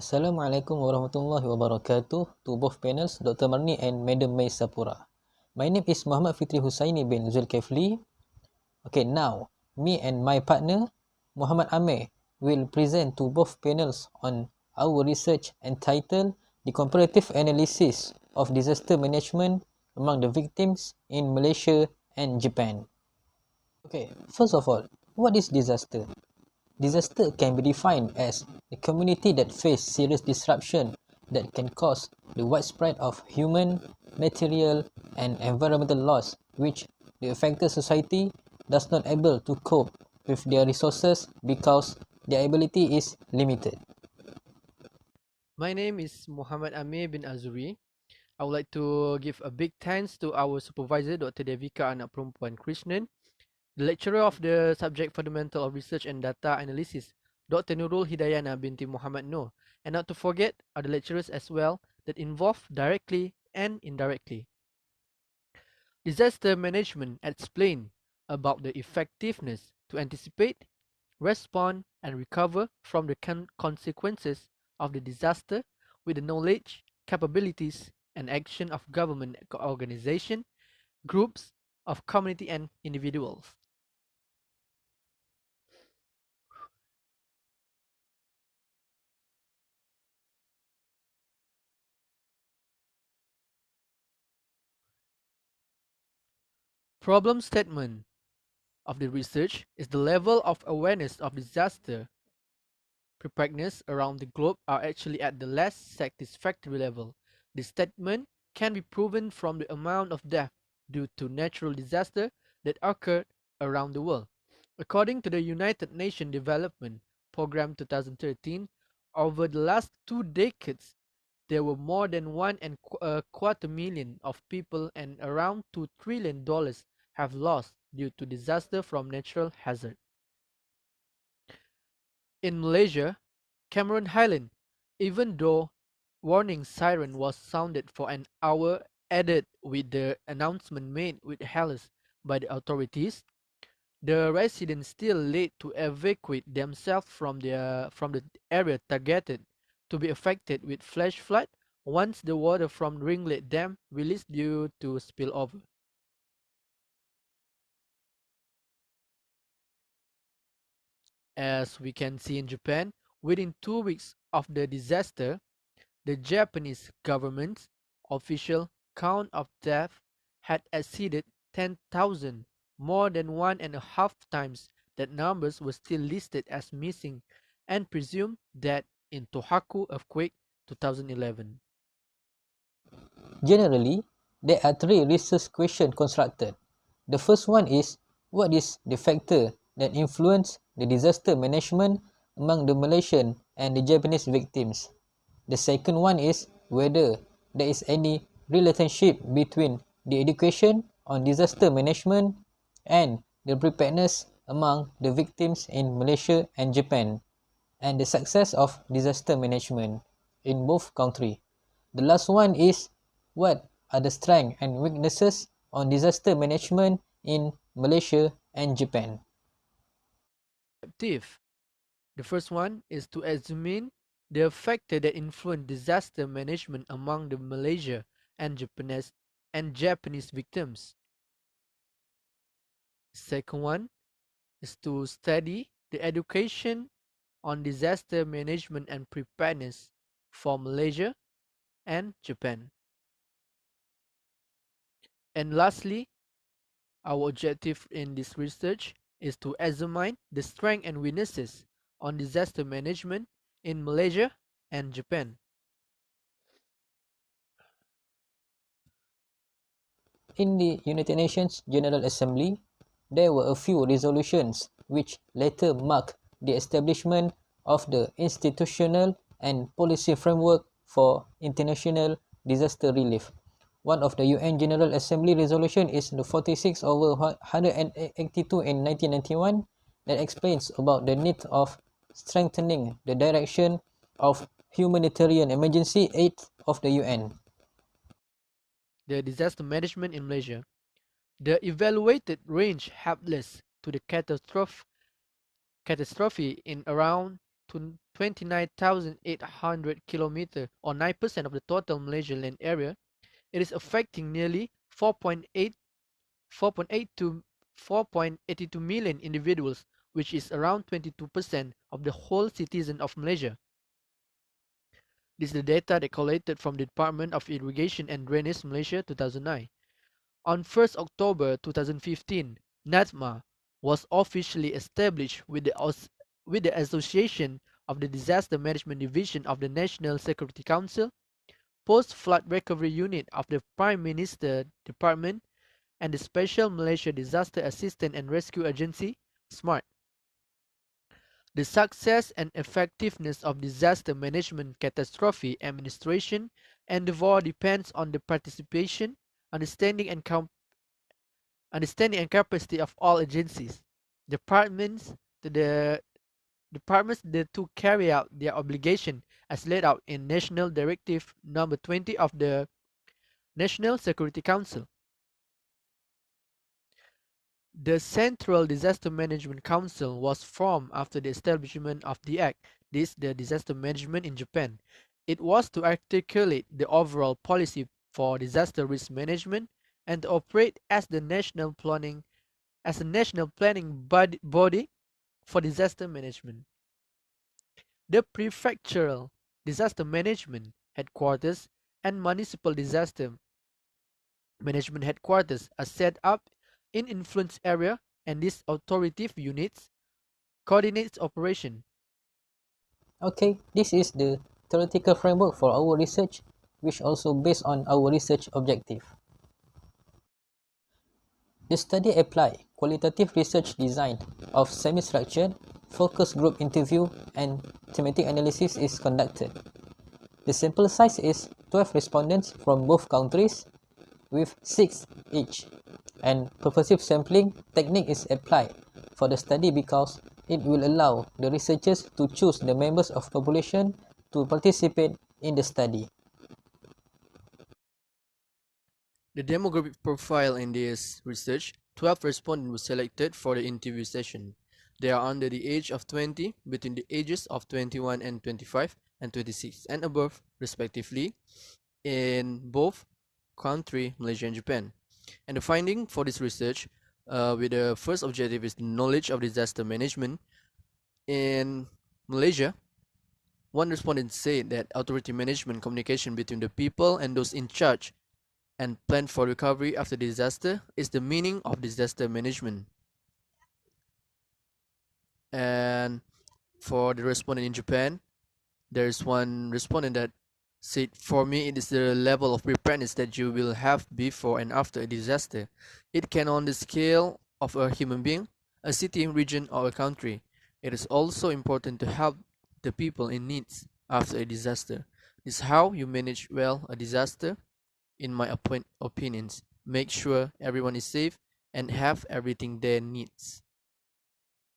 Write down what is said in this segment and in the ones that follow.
Assalamualaikum warahmatullahi wabarakatuh to both panels, Dr. Marni and Madam May Sapura. My name is Muhammad Fitri Husainie bin Zulkefle. Okay, now, me and my partner, Muhammad Amir, will present to both panels on our research entitled The Comparative Analysis of Disaster Management among the Victims in Malaysia and Japan. Okay, first of all, what is disaster? Disaster can be defined as a community that faces serious disruption that can cause the widespread of human, material, and environmental loss which the affected society does not able to cope with their resources because their ability is limited. My name is Muhammad Amir bin Azuri. I would like to give a big thanks to our supervisor, Dr. Devika Anak Perempuan Krishnan, the lecturer of the subject Fundamental of Research and Data Analysis, Dr. Nurul Hidayana Binti Muhammad Noor, and not to forget other lecturers as well that involve directly and indirectly. Disaster management explain about the effectiveness to anticipate, respond, and recover from the consequences of the disaster with the knowledge, capabilities, and action of government organization, groups of community and individuals. Problem statement of the research is the level of awareness of disaster preparedness around the globe are actually at the less satisfactory level. This statement can be proven from the amount of death due to natural disaster that occurred around the world. According to the United Nations Development Programme 2013, over the last 2 decades, there were more than 1.25 million of people and around $2 trillion have lost due to disaster from natural hazard. In Malaysia, Cameron Highland, even though warning siren was sounded for an hour added with the announcement made with halos by the authorities, the residents still late to evacuate themselves from the area targeted to be affected with flash flood once the water from Ringlet Dam released due to spillover. As we can see in Japan, within 2 weeks of the disaster, the Japanese government's official count of deaths had exceeded 10,000, more than 1.5 times that numbers were still listed as missing and presumed dead in Tohoku earthquake 2011. Generally, there are three research questions constructed. The first one is, what is the factor that influence the disaster management among the Malaysian and the Japanese victims? The second one is whether there is any relationship between the education on disaster management and the preparedness among the victims in Malaysia and Japan, and the success of disaster management in both countries. The last one is, what are the strengths and weaknesses on disaster management in Malaysia and Japan? Objective. The first one is to examine the factor that influence disaster management among the Malaysia and Japanese victims. Second one is to study the education on disaster management and preparedness for Malaysia and Japan. And lastly, our objective in this research is to examine the strengths and weaknesses on disaster management in Malaysia and Japan. In the United Nations General Assembly, there were a few resolutions which later marked the establishment of the institutional and policy framework for international disaster relief. One of the UN General Assembly resolution is the 46 over 182 in 1991 that explains about the need of strengthening the direction of humanitarian emergency aid of the UN. The disaster management in Malaysia. The evaluated range helpless to the catastrophe in around to 29,800 kilometers or 9% of the total Malaysian land area, it is affecting nearly 4.8 to 4.82 million individuals, which is around 22% of the whole citizen of Malaysia. This is the data that collated from the Department of Irrigation and Drainage Malaysia 2009. On 1st October 2015, NADMA was officially established with the Association of the Disaster Management Division of the National Security Council, Post-Flood Recovery Unit of the Prime Minister Department, and the Special Malaysia Disaster Assistance and Rescue Agency, SMART. The success and effectiveness of disaster management catastrophe administration endeavor depends on the participation, understanding and capacity of all agencies, departments to carry out their obligation as laid out in National Directive Number 20 of the National Security Council. The Central Disaster Management Council was formed after the establishment of the Act. This the disaster management in Japan. It was to articulate the overall policy for disaster risk management and to operate as a national planning body for disaster management. The prefectural disaster management headquarters and municipal disaster management headquarters are set up in influence area, and these authoritative units coordinates operation. Okay, this is the theoretical framework for our research, which also based on our research objective. The study applied qualitative research design of semi-structured, focus group interview and thematic analysis is conducted. The sample size is 12 respondents from both countries with 6 each, and purposive sampling technique is applied for the study because it will allow the researchers to choose the members of population to participate in the study. The demographic profile in this research, 12 respondents were selected for the interview session. They are under the age of 20, between the ages of 21 and 25, and 26 and above, respectively, in both country, Malaysia and Japan. And the finding for this research, with the first objective is the knowledge of disaster management. In Malaysia, one respondent said that authority management communication between the people and those in charge and plan for recovery after disaster is the meaning of disaster management. And for the respondent in Japan, there is one respondent that said, for me, it is the level of preparedness that you will have before and after a disaster. It can on the scale of a human being, a city, region, or a country. It is also important to help the people in needs after a disaster. This is how you manage well a disaster, in my opinions. Make sure everyone is safe and have everything they needs.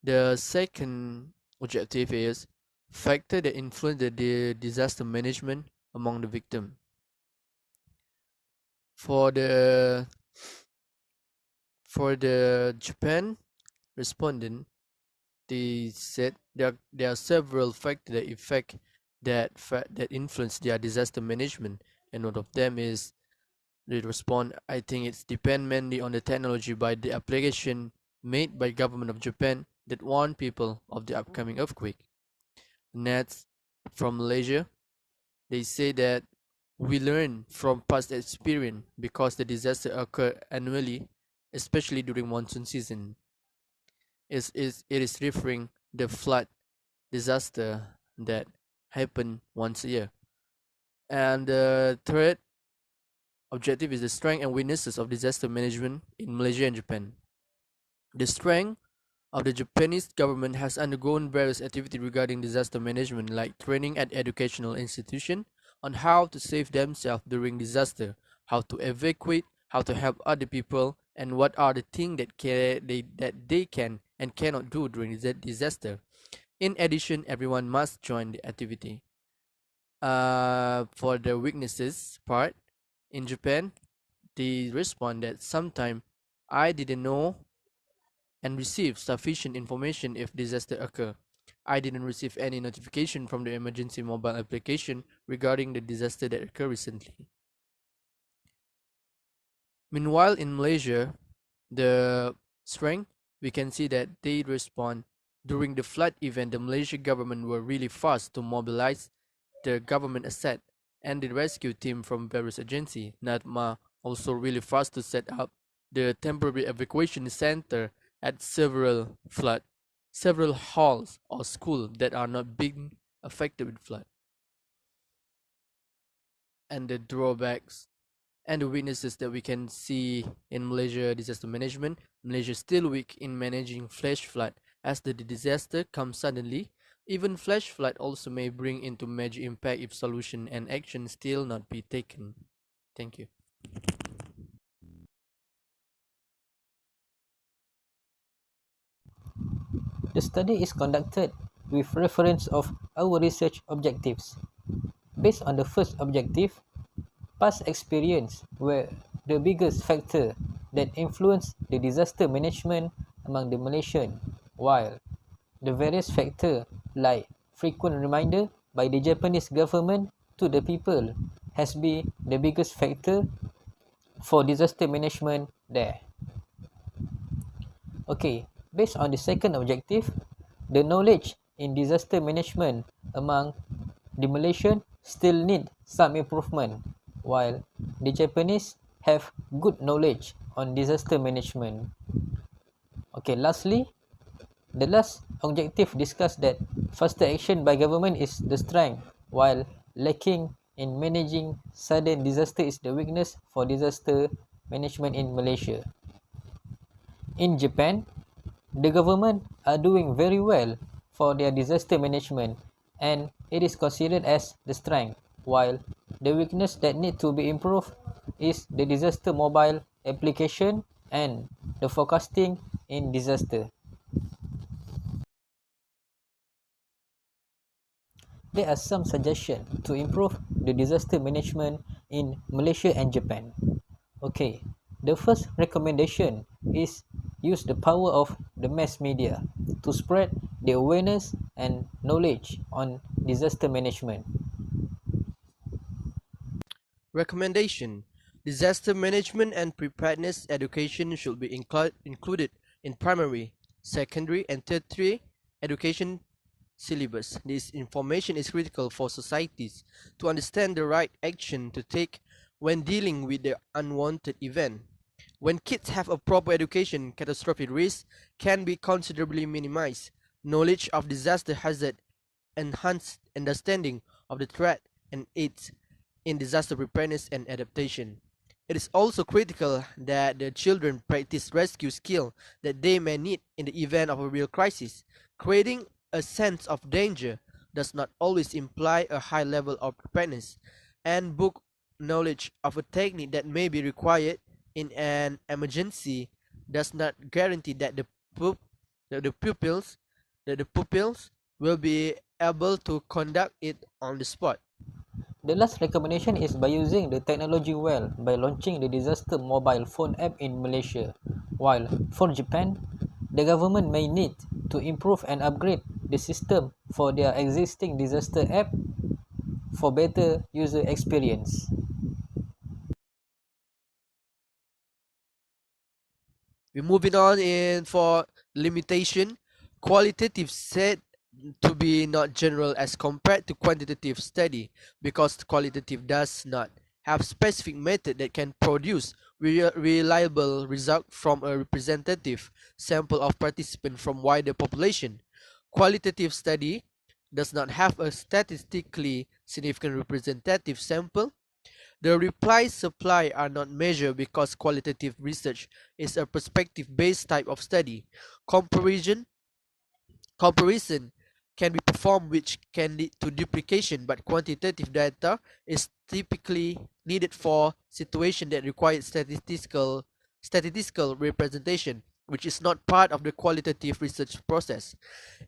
The second objective is factor that influence the disaster management among the victim. For the Japan respondent, they said there are several factors that affect that influence their disaster management, and one of them is they respond, I think it's depend mainly on the technology by the application made by government of Japan that warn people of the upcoming earthquake. Nets from Malaysia, they say that we learn from past experience because the disaster occur annually, especially during monsoon season. It is referring the flood disaster that happen once a year. And the third objective is the strength and weaknesses of disaster management in Malaysia and Japan. The strength of the Japanese government has undergone various activities regarding disaster management, like training at educational institutions on how to save themselves during disaster, how to evacuate, how to help other people, and what are the things that they can and cannot do during the disaster. In addition, everyone must join the activity. For the weaknesses part, in Japan, they respond that sometimes I didn't know and receive sufficient information if disaster occur. I didn't receive any notification from the emergency mobile application regarding the disaster that occurred recently. Meanwhile, in Malaysia, the strength, we can see that they respond during the flood event. The Malaysian government were really fast to mobilize the government asset and the rescue team from various agencies. NADMA also really fast to set up the temporary evacuation center at several halls or schools that are not being affected with flood. And the drawbacks and the weaknesses that we can see in Malaysia disaster management. Malaysia is still weak in managing flash flood as the disaster comes suddenly. Even flash flood also may bring into major impact if solution and action still not be taken. Thank you. The study is conducted with reference of our research objectives. Based on the first objective, past experience were the biggest factor that influenced the disaster management among the Malaysian, while the various factors like frequent reminder by the Japanese government to the people has been the biggest factor for disaster management there. Okay, based on the second objective, the knowledge in disaster management among the Malaysian still need some improvement, while the Japanese have good knowledge on disaster management. Okay, lastly, the last objective discussed that faster action by government is the strength, while lacking in managing sudden disaster is the weakness for disaster management in Malaysia. In Japan, the government are doing very well for their disaster management and it is considered as the strength, while the weakness that need to be improved is the disaster mobile application and the forecasting in disaster. There are some suggestions to improve the disaster management in Malaysia and Japan. Okay, the first recommendation is use the power of the mass media to spread the awareness and knowledge on disaster management. Recommendation: disaster management and preparedness education should be included in primary, secondary, and tertiary education syllabus. This information is critical for societies to understand the right action to take when dealing with the unwanted event. When kids have a proper education, catastrophic risks can be considerably minimized. Knowledge of disaster hazard enhanced understanding of the threat and aids in disaster preparedness and adaptation. It is also critical that the children practice rescue skill that they may need in the event of a real crisis. Creating a sense of danger does not always imply a high level of preparedness, and book knowledge of a technique that may be required in an emergency does not guarantee that the pupils that the pupils will be able to conduct it on the spot. The last recommendation is by using the technology well by launching the disaster mobile phone app in Malaysia, while for Japan, the government may need to improve and upgrade the system for their existing disaster app for better user experience. We're moving on in for limitation. Qualitative said to be not general as compared to quantitative study because qualitative does not have specific method that can produce reliable result from a representative sample of participants from wider population. Qualitative study does not have a statistically significant representative sample. The replies supplied are not measured because qualitative research is a perspective-based type of study. Comparison can be performed which can lead to duplication, but quantitative data is typically needed for situations that require statistical representation, which is not part of the qualitative research process.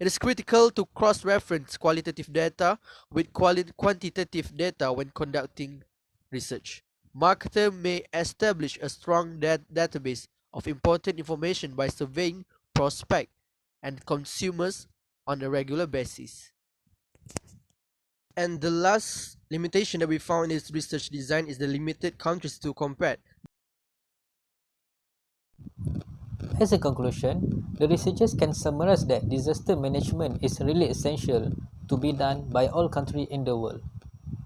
It is critical to cross-reference qualitative data with quantitative data when conducting research. Marketer may establish a strong database of important information by surveying prospects and consumers on a regular basis. And the last limitation that we found in this research design is the limited countries to compare. As a conclusion, the researchers can summarize that disaster management is really essential to be done by all countries in the world.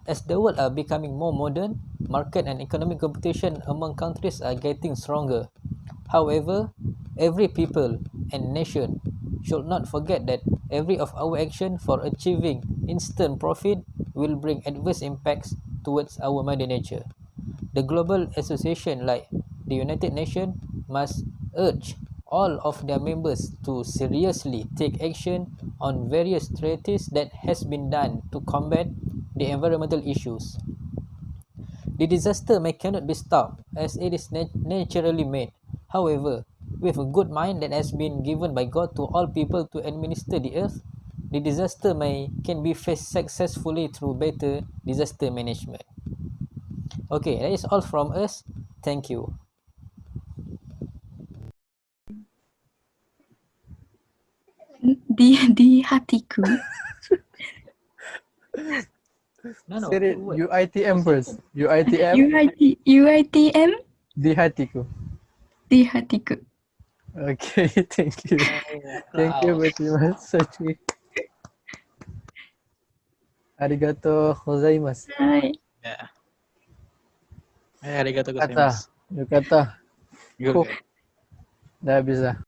As the world are becoming more modern, market and economic competition among countries are getting stronger. However, every people and nation should not forget that every of our action for achieving instant profit will bring adverse impacts towards our mother nature. The global association like the United Nations must urge all of their members to seriously take action on various treaties that has been done to combat the environmental issues. The disaster may cannot be stopped as it is naturally made. However, with a good mind that has been given by God to all people to administer the earth, the disaster can be faced successfully through better disaster management. Okay, that is all from us. Thank you. Di hatiku. No, no. Say it UITM first. UITM UITM di hatiku. di hatiku. Okay, thank you. Thank you very much, Sachi. Arigato gozaimasu. Hai. Ya. Arigatou Kata, gozaimasu. yukata. Yo. Cool. Dah bisa.